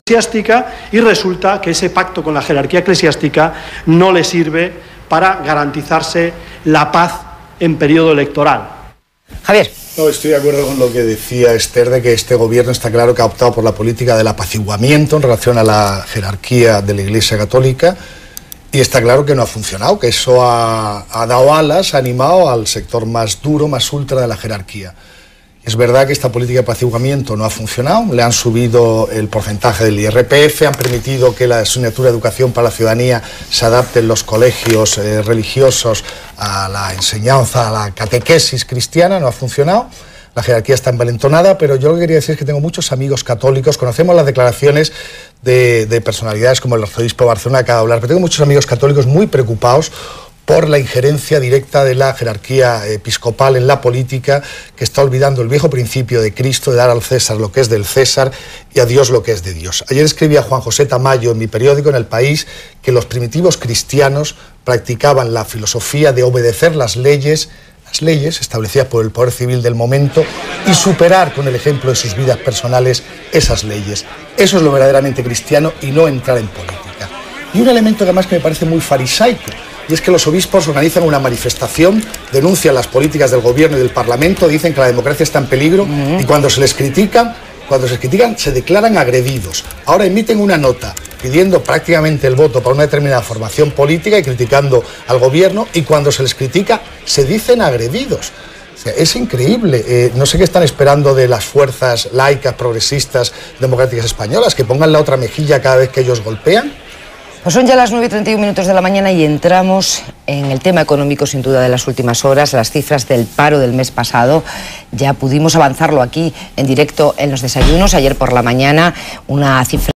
eclesiástica, y resulta que ese pacto con la jerarquía eclesiástica no le sirve para garantizarse la paz en periodo electoral. Javier. No, estoy de acuerdo con lo que decía Esther, de que este gobierno está claro que ha optado por la política del apaciguamiento en relación a la jerarquía de la Iglesia Católica, y está claro que no ha funcionado, que eso ha dado alas, ha animado al sector más duro, más ultra de la jerarquía. Es verdad que esta política de apaciguamiento no ha funcionado, le han subido el porcentaje del IRPF, han permitido que la asignatura de educación para la ciudadanía se adapte en los colegios religiosos a la enseñanza, a la catequesis cristiana, no ha funcionado. La jerarquía está envalentonada, pero yo lo que quería decir es que tengo muchos amigos católicos, conocemos las declaraciones de personalidades como el arzobispo de Barcelona, que acaba de hablar, pero tengo muchos amigos católicos muy preocupados por la injerencia directa de la jerarquía episcopal en la política, que está olvidando el viejo principio de Cristo de dar al César lo que es del César y a Dios lo que es de Dios. Ayer escribía Juan José Tamayo en mi periódico, en El País, que los primitivos cristianos practicaban la filosofía de obedecer las leyes establecidas por el poder civil del momento y superar con el ejemplo de sus vidas personales esas leyes. Eso es lo verdaderamente cristiano y no entrar en política. Y un elemento además que me parece muy farisaico, y es que los obispos organizan una manifestación, denuncian las políticas del gobierno y del Parlamento, dicen que la democracia está en peligro y cuando se les critican, se declaran agredidos. Ahora emiten una nota pidiendo prácticamente el voto para una determinada formación política y criticando al gobierno, y cuando se les critica se dicen agredidos. O sea, es increíble. No sé qué están esperando de las fuerzas laicas, progresistas, democráticas españolas, que pongan la otra mejilla cada vez que ellos golpean. Pues son ya las 9:31 de la mañana y entramos en el tema económico sin duda de las últimas horas. Las cifras del paro del mes pasado ya pudimos avanzarlo aquí en directo en los desayunos. Ayer por la mañana una cifra